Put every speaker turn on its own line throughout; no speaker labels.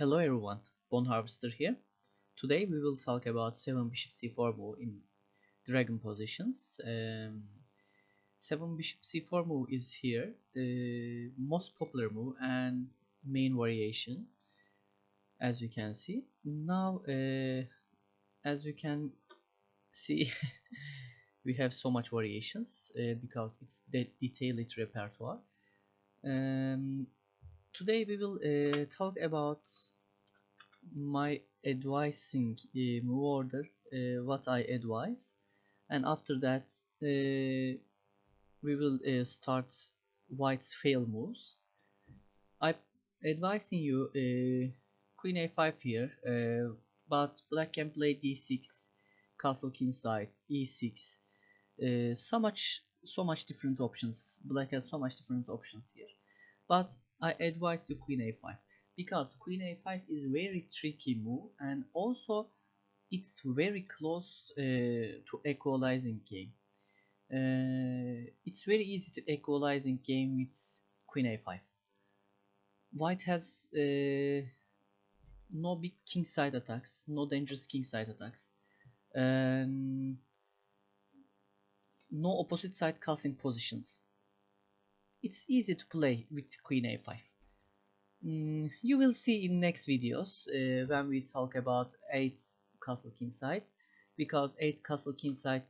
Hello everyone, Bone Harvester here. Today we will talk about 7 bishop c4 move in dragon positions. 7 bishop c4 move is here, the most popular move and main variation, as you can see. Now, as you can see, we have so much variations because it's the detailed repertoire. Today we will talk about my advising move order, what I advise, and after that we will start white's fail moves. I advising you queen a5 here, but black can play d6, castle kingside, e6. So much different options. Black has so much different options here, but I advise you queen a5 because queen a5 is very tricky move, and also it's very close to equalizing game. It's very easy to equalizing game with queen a5. White has no big kingside attacks, no dangerous kingside attacks, and no opposite side casting positions. It's easy to play with queen a5. You will see in next videos when we talk about 8 castle kingside, because 8 castle kingside,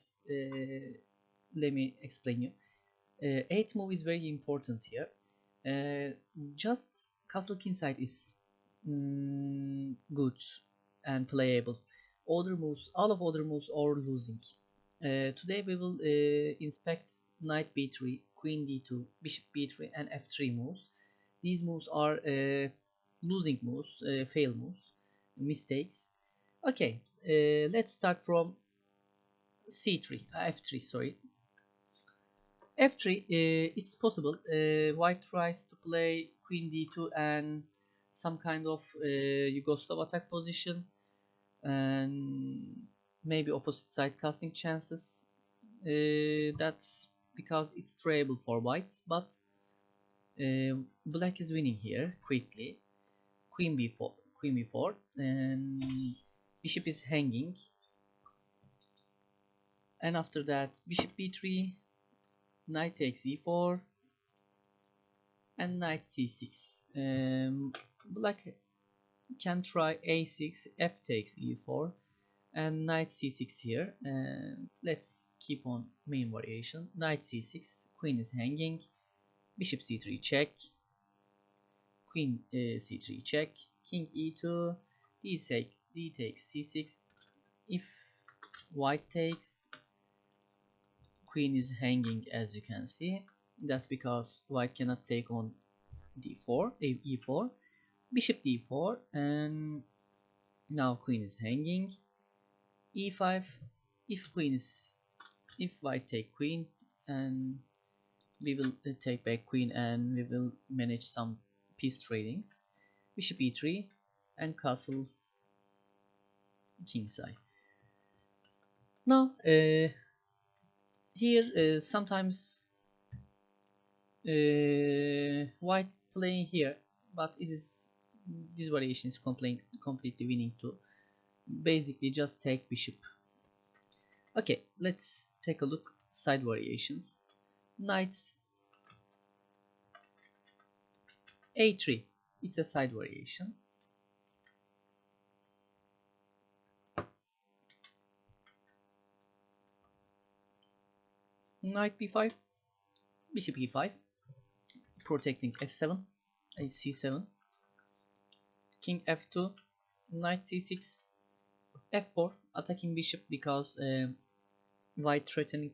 let me explain you. 8 move is very important here. Just castle kingside is good and playable. Other moves, all of other moves are losing. Today we will inspect knight b3, queen d2, bishop b3 and f3 moves. These moves are losing moves, fail moves, mistakes. Okay, let's start from c3, f3, sorry. f3, it's possible. White tries to play queen d2 and some kind of Yugoslav attack position, and maybe opposite side casting chances. That's because it's tradable for white, but black is winning here quickly. Queen b4, and bishop is hanging, and after that bishop b3, knight takes e4, and knight c6. Black can try a6, f takes e4, and knight c6 here. Let's keep on main variation. Knight c6, queen is hanging, bishop c3 check, queen c3 check, king e2, d takes c6. If white takes, queen is hanging, as you can see. That's because white cannot take on d4, e4, bishop d4, and now queen is hanging, e5. If white take queen, and we will take back queen, and we will manage some piece tradings. Bishop e3 and castle kingside. Now here sometimes white playing here, but this variation is completely winning too. Basically just take bishop. Okay, let's take a look side variations. Knight a3, it's a side variation. Knight b5, bishop e5, protecting f7, c7, king f2, knight c6, f4, attacking bishop because white threatening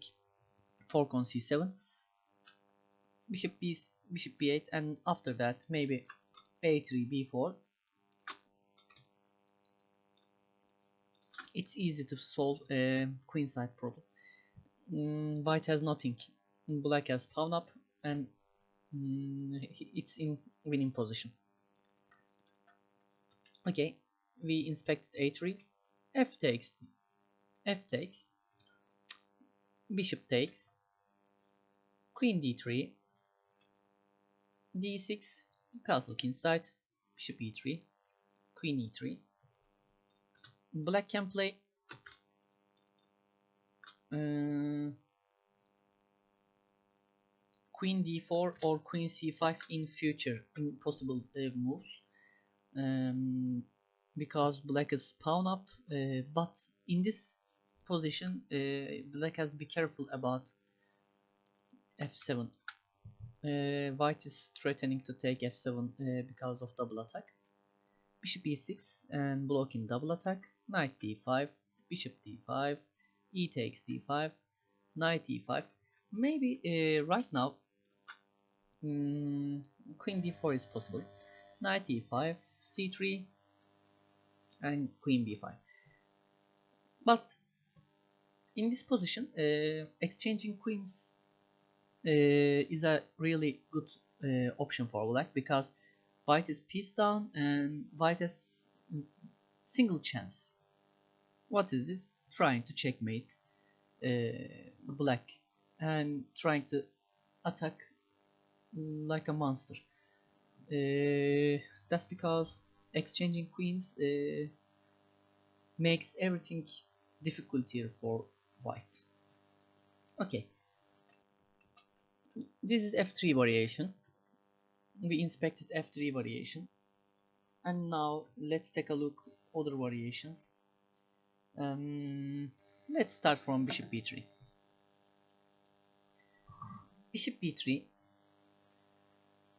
fork on c7, bishop b8, and after that maybe a3, b4. It's easy to solve a queenside problem. White has nothing, black has pawn up, and it's in winning position. Okay, we inspected a3, f takes, bishop takes, queen d3, d6, castle kingside, bishop e3, queen e3. Black can play queen d4 or queen c5 in future in possible moves, because black is pawn up, but in this position black has to be careful about f7. White is threatening to take f7 because of double attack. Bishop e6 and blocking double attack. Knight d5, bishop d5, e takes d5, knight e5. Maybe right now queen d4 is possible. Knight e5, c3, and queen b5. But in this position, exchanging queens is a really good option for black, because white is piece down and white has single chance. What is this? Trying to checkmate black and trying to attack like a monster. That's because exchanging queens makes everything difficult here for white. Okay, this is f3 variation. We inspected f3 variation, and now let's take a look other variations. Let's start from bishop b3. Bishop b3,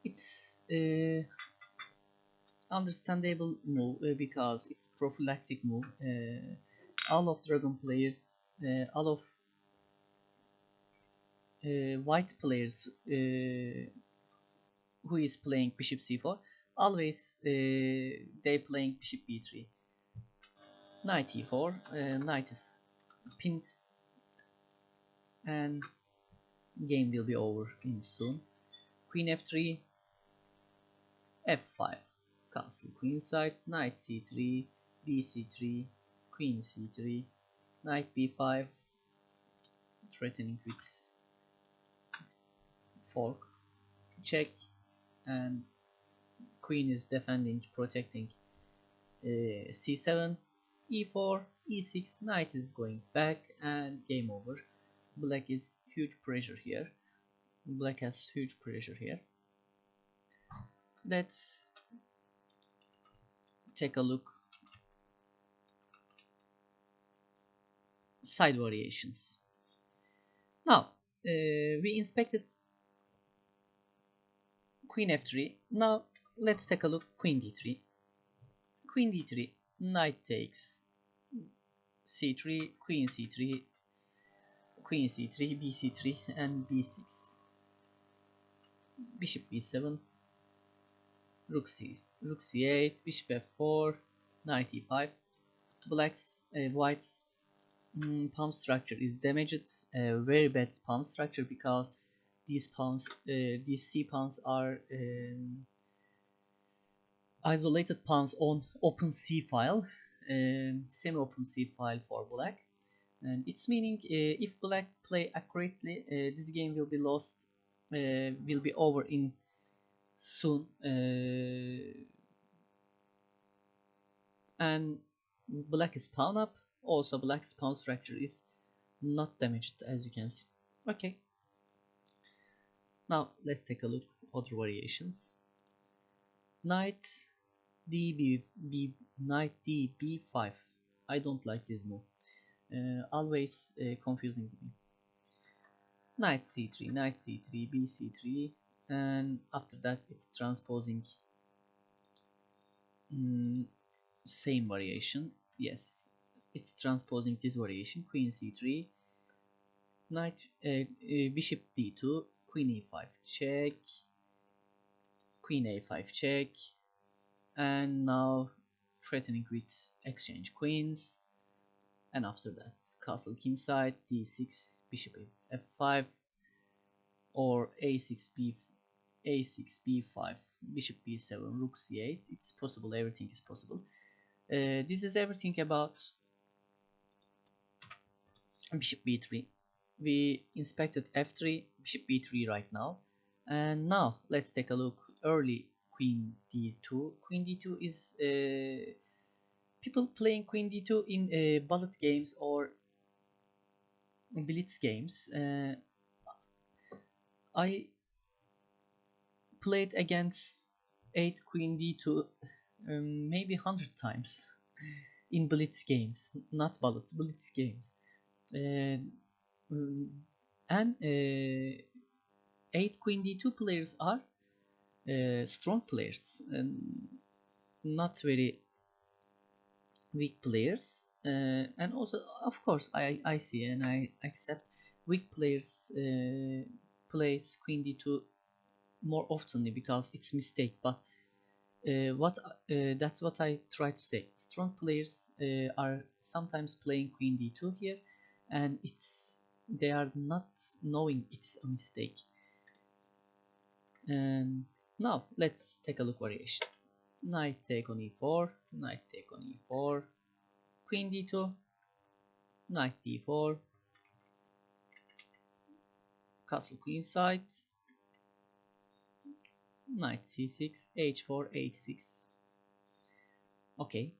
it's understandable move because it's prophylactic move. All of dragon players, all of white players who is playing bishop c4, always they playing bishop b3. Knight e4, knight is pinned and game will be over in soon. Queen f3, f5, castle queenside, knight c3, bc3, queen c3, knight b5, threatening with fork, check, and queen is defending, protecting c7, e4, e6, knight is going back, and game over. Black is huge pressure here. Black has huge pressure here. Let's take a look side variations. Now we inspected queen f3. Now let's take a look queen d3. Queen d3, knight takes c3, queen c3, queen c3, bc3, and b6. Bishop b7, rook c8, bishop f4, knight e5. White's pawn structure is damaged, very bad pawn structure, because these c pawns are isolated pawns on open c file, semi-open c file for black, and it's meaning if black play accurately, this game will be lost, will be over in soon, and black is pawn up. Also, black's pawn structure is not damaged, as you can see. Okay, now let's take a look at other variations. Knight knight d b5. I don't like this move. Always confusing me. Knight c3, knight c3, bc3, and after that it's transposing same variation. Yes, it's transposing this variation. Queen c3, knight bishop d2, queen e5 check, queen a5 check, and now threatening with exchange queens, and after that castle kingside, d6, bishop f5, or a6 b5, bishop b7, rook c8. It's possible, everything is possible. This is everything about bishop b3. We inspected f3, bishop b3 right now, and now let's take a look early queen d2. Queen d2 is people playing queen d2 in bullet games or blitz games. I played against 8 queen d2 maybe 100 times in blitz games, not bullet, blitz games. Um, and 8 queen d2 players are strong players and not very weak players, and also of course I see and I accept weak players plays queen d2 more oftenly because it's mistake, but that's what I try to say. Strong players are sometimes playing queen d2 here, and they are not knowing it's a mistake. And now let's take a look variation. Knight take on e4, knight take on e4, queen d2, knight d4, castle queenside, knight c6, h4, h6. Okay,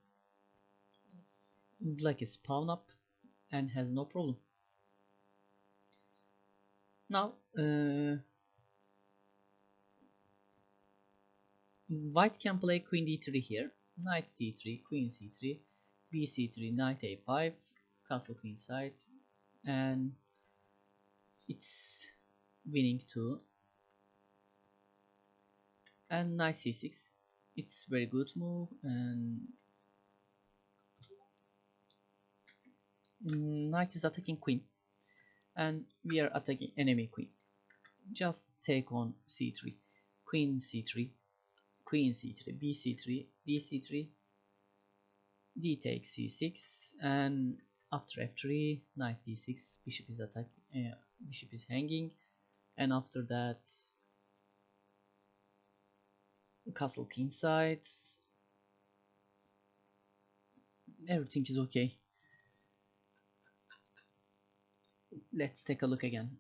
black is pawn up and has no problem. Now white can play queen d3 here, knight c3, queen c3, bc3, knight a5, castle queenside, and it's winning too. And knight c6, it's very good move, and knight is attacking queen, and we are attacking enemy queen. Just take on c3, queen c3, queen c3, bc3, bc3, d takes c6, and after f3, knight d6, bishop is bishop is hanging, and after that castle kingside. Everything is okay. Let's take a look again.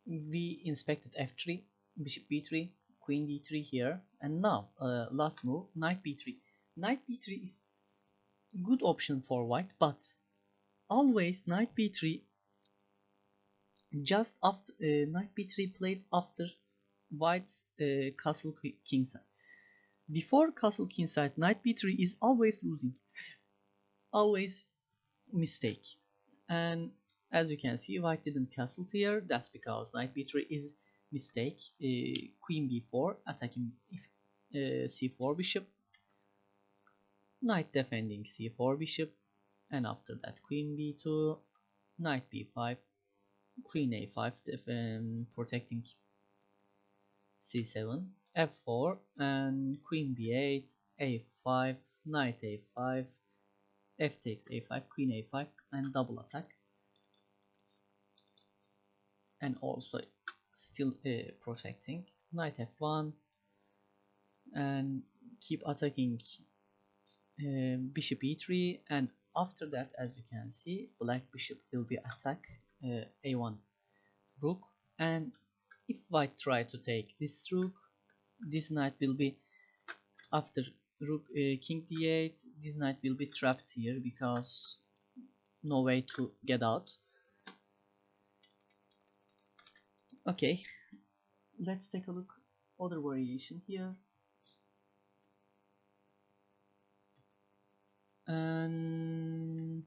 We inspected f3, bishop b3, queen d3 here, and now last move, knight b3. Knight b3 is good option for white, but always knight b3 just after knight b3 played after white's castle kingside. Before castle kingside, knight b3 is always losing, always mistake. And as you can see, white didn't castle here. That's because knight b3 is mistake. Queen b4 attacking c4 bishop, knight defending c4 bishop, and after that queen b2, knight b5, queen a5 protecting c7, f4, and queen b8, a5, knight a5, f takes a5, queen a5, and double attack. And also still protecting knight f1, and keep attacking bishop e3, and after that, as you can see, black bishop will be attack a1 rook, and if white try to take this rook, this knight will be after rook king d8, this knight will be trapped here because no way to get out. Okay, let's take a look other variation here. And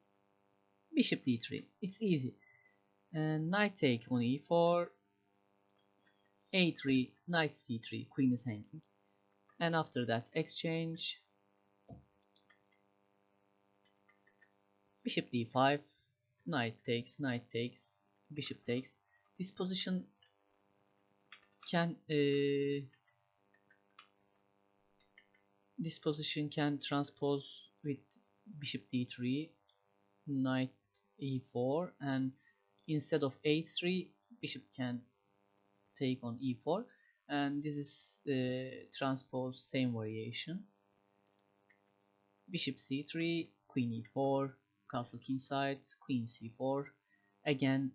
bishop d3, it's easy. And knight take on e4, a3, knight c3, queen is hanging, and after that exchange, bishop d5, knight takes, bishop takes. This position can transpose with bishop d3, knight e4, and instead of a3, bishop can take on e4, and this is transpose same variation. Bishop c3, queen e4, castle kingside, queen c4. Again,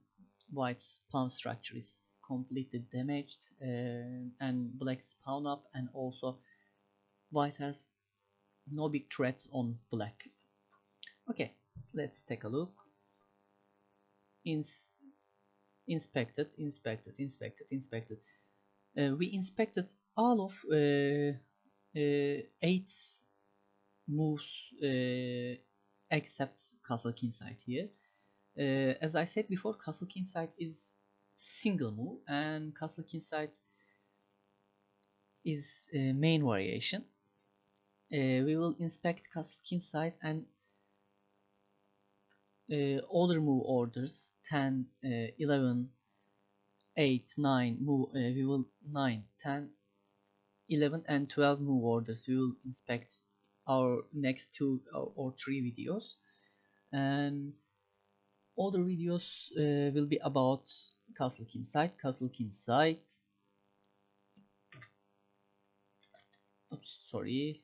white's pawn structure is completely damaged, and black spawn up, and also white has no big threats on black. Okay, let's take a look. Inspected. We inspected all of 8 moves except castle king side here. As I said before, castle king side is single move, and castle king side is main variation. We will inspect castle king side and other move orders 10, 11, 8, 9 move. We will 9, 10, 11 and 12 move orders. We will inspect our next 2 or 3 videos, and other videos will be about castle king side. Oops, sorry.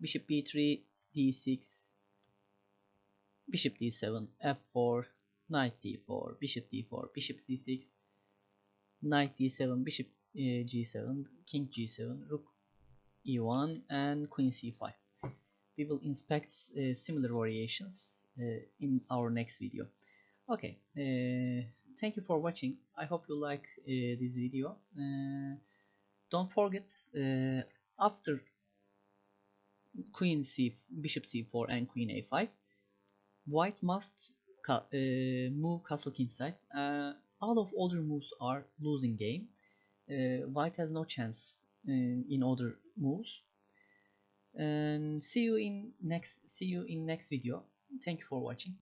Bishop b3, d6, bishop d7, f4, knight d4, bishop d4, bishop c6, knight d7, bishop g7, king g7, rook e1, and queen c5. We will inspect similar variations in our next video. Okay, thank you for watching. I hope you like this video. Don't forget, after bishop c4 and queen a5, white must move castle king side. All of other moves are losing game. White has no chance in other moves. And see you in next video. Thank you for watching.